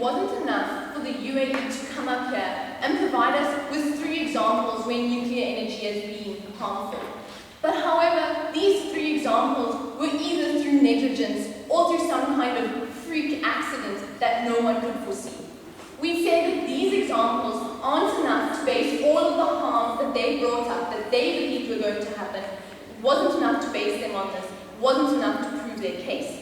wasn't enough for the UAE to come up here and provide us with 3 examples where nuclear energy has been harmful. But however, these 3 examples were either through negligence or through some kind of freak accident that no one could foresee. We say that these examples aren't enough to base all of the harms that they brought up, that they believed were going to happen. It wasn't enough to base them on this. It wasn't enough to prove their case.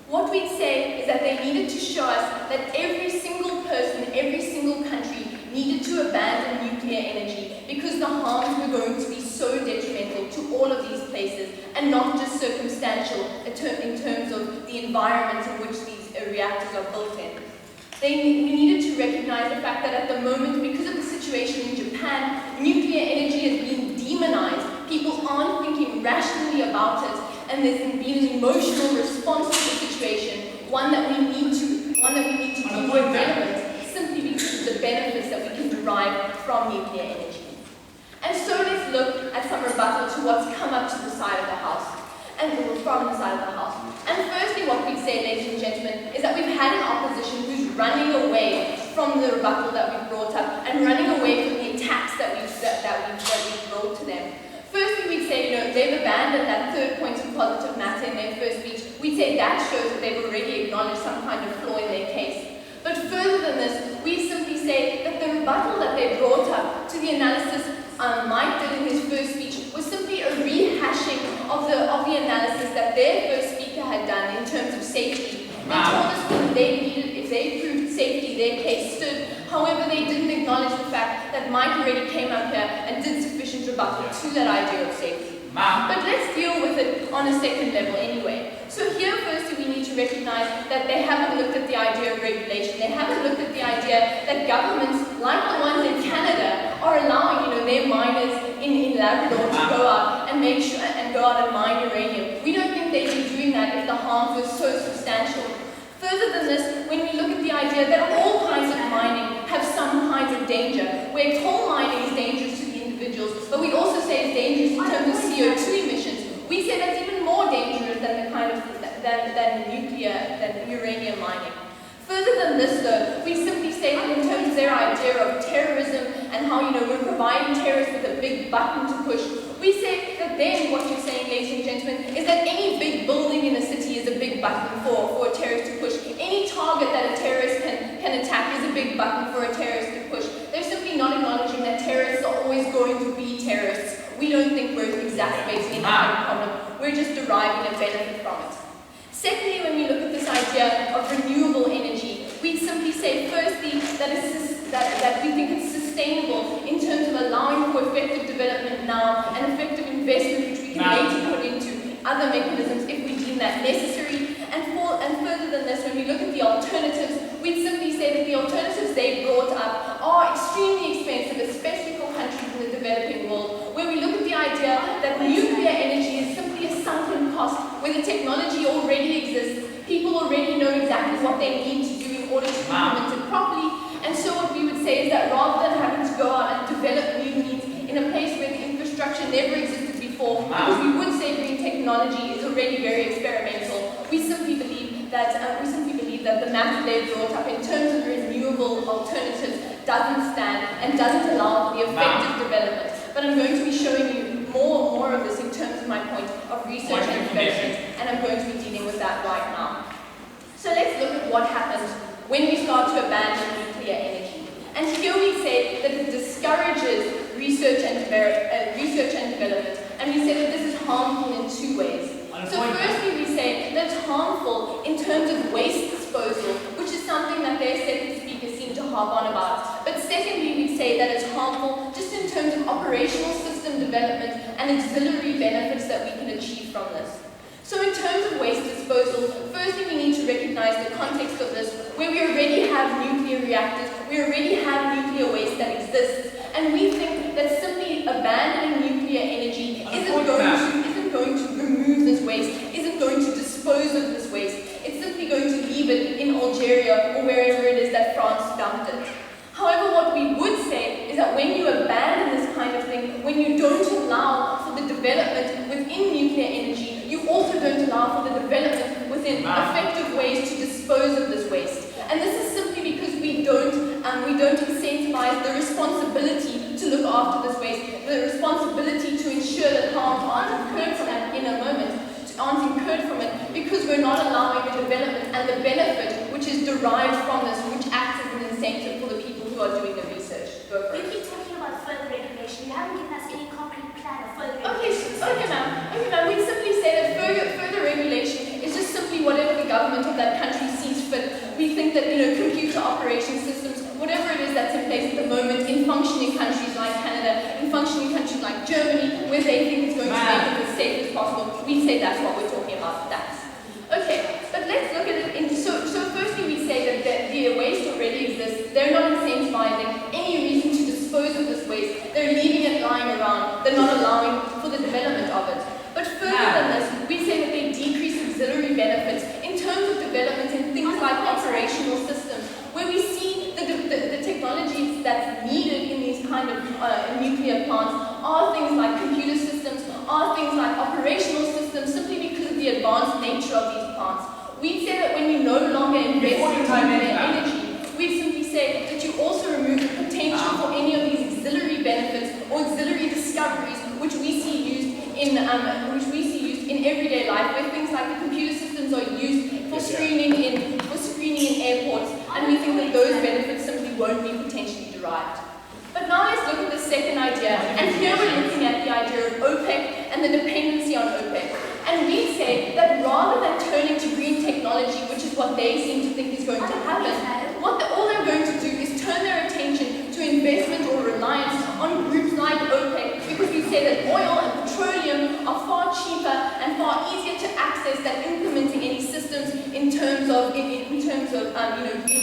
What we'd say is that they needed to show us that every single person, every single country needed to abandon nuclear energy because the harms were going to be so detrimental to all of these places and not just circumstantial in terms of the environment in which these reactors are built in. We needed to recognize the fact that at the moment, because of the situation in Japan, nuclear energy has been demonized. People aren't thinking rationally about it, and there's been an emotional response to the situation, one that we need to deem relevant, simply because of the benefits that we can derive from nuclear energy. And so let's look at some rebuttal to what's come up to the side of the house, from the side of the house. And firstly, what we'd say, ladies and gentlemen, is that we've had an opposition who's running away from the rebuttal that we've brought up and running away from the attacks that we've brought to them. Firstly, we'd say, they've abandoned that 3rd point of positive matter in their first speech. We'd say that shows that they've already acknowledged some kind of flaw in their case. But further than this, we simply say that the rebuttal that they brought up to the analysis Mike did in his first speech was simply a rehashing of the analysis that their first speaker had done in terms of safety. They told us that if they proved safety, their case stood. However, they didn't acknowledge the fact that Mike already came up here and did sufficient rebuttal to that idea of safety. But let's deal with it on a second level anyway. So here, firstly, we need to recognize that they haven't looked at the idea of regulation. They haven't looked at the idea that governments, like the ones in Canada, are allowing, their miners in Labrador to go out and go out and mine uranium. We don't think they'd be doing that if the harms were so substantial. Further than this, when we look at the idea that all kinds of mining have some kinds of danger, where coal mining is dangerous to the individuals, but we also say it's dangerous in terms of CO2 emissions, we say that's even more dangerous than than uranium mining. Further than this, though, we simply say that in terms of their idea of terrorism and how, we're providing terrorists with a big button to push, we say that then what you're saying, ladies and gentlemen, is that any big building in a city is a big button for a terrorist to push. Any target that a terrorist can attack is a big button for a terrorist to push. They're simply not acknowledging that terrorists are always going to be terrorists. We don't think we're exacerbating any kind of problem. We're just deriving a benefit from it. Secondly, when we look at this idea of renewable energy, we simply say, firstly, that we think it's sustainable in terms of allowing for effective development now and effective investment, which we can later put into other mechanisms if we deem that necessary. And further than this, when we look at the alternatives, we'd simply say that the alternatives they brought up are extremely expensive, especially for countries in the developing world, where we look at the idea that nuclear energy is simply a sunken cost, where the technology already exists, people already know exactly what they need to do in order to implement it properly. And so what we would say is that rather than having to go out and develop new means in a place where the infrastructure never existed before, because we would say green technology is already very experimental, we simply believe that the map they brought up in terms of renewable alternatives doesn't stand and doesn't allow for the effective development. But I'm going to be showing you more of this in terms of my point of research and development, and I'm going to be dealing with that right now. So let's look at what happens when we start to abandon nuclear energy. And here we say that it discourages research and development, and we say that this is harmful in 2 ways. So firstly, we say that it's harmful in terms of waste disposal, which is something that their second speaker seemed to harp on about. But secondly, we say that it's harmful just in terms of operational system development and auxiliary benefits that we can achieve from this. So in terms of waste disposal, firstly we need to recognize the context of this, where we already have nuclear reactors, we already have nuclear waste that exists, and we think that simply abandoning nuclear energy isn't going to remove this waste, isn't going to dispose of this waste. It's simply going to leave it in Algeria or wherever it is that France dumped it. However, what we would say is that when you abandon this kind of thing, when you don't allow for the development within nuclear energy, you also don't allow for the development within effective ways to dispose of this waste. And this is simply because we don't incentivize the responsibility to look after this waste, the responsibility to ensure that harms aren't incurred from it in a moment, aren't incurred from it, because we're not allowing the development and the benefit which is derived from this, which acts as an incentive for the people who are doing the research. Go for it. You keep talking about further regulation. You haven't given us any concrete plan of further Okay, regulation. okay, ma'am. We simply say that further regulation is just simply whatever the government of that country sees fit. We think that, computer operation systems, whatever it is that's in place at the moment in functioning countries like Canada, in functioning countries like Germany, where they think it's going to make it as safe as possible, we say that's what we're talking about. That's okay. But let's look at it. So firstly, we say that the waste already exists. They're not incentivizing any reason to dispose of this waste. They're leaving it lying around. They're not allowing for the development of it. But further than this, we say that they decrease auxiliary benefits in terms of development in things like operational systems, where we see the technologies that's needed in these kind of nuclear plants are things like computer systems, are things like operational systems, simply because of the advanced nature of these plants. We say that when you no longer invest in nuclear energy, we simply say that you also remove the potential for any of these auxiliary benefits or auxiliary discoveries which we see used in everyday life, where things like the computer systems are used for screening in airports, and we think that those benefits simply won't be potentially derived. But now let's look at the second idea, and here we're looking at the idea of OPEC and the dependency on OPEC. And we say that rather than turning to green technology, which is what they seem to think is going to happen, all they're going to do is turn their attention to investment or reliance on groups like OPEC, because we say that oil and petroleum are far cheaper and far easier to access than implementing any systems in terms of green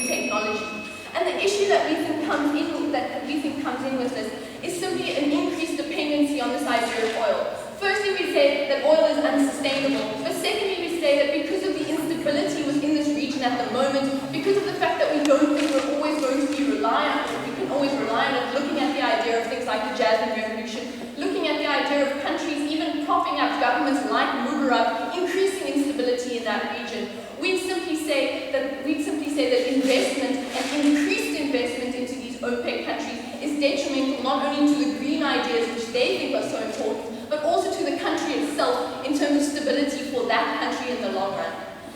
technology. And the issue that we think comes in with this is simply an increased dependency on this idea of oil. Firstly, we say that oil is unsustainable, but secondly, we say that because of the instability within this region at the moment, because of the fact that we don't think we're always going to be reliant, we can always rely on it, looking at the idea of things like the Jasmine Revolution, looking at the idea of countries even propping up governments like Mubarak, increasing instability in that region. We'd simply say that investment and increased investment into these OPEC countries is detrimental not only to the green ideas which they think are so important, but also to the country itself in terms of stability for that country in the long run.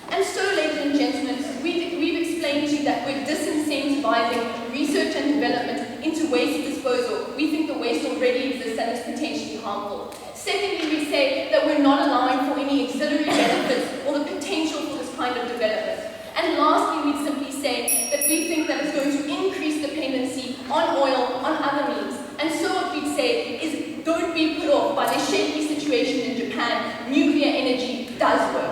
And so, ladies and gentlemen, we've explained to you that we're disincentivizing research and development into waste disposal. We think the waste already exists and is potentially harmful. Secondly, we say that we're not allowing for any auxiliary benefits or the potential for this kind of development. And lastly, we simply say that we think that it's going to increase dependency on oil, on other means. And so what we'd say is, don't be put off by the shaky situation in Japan. Nuclear energy does work.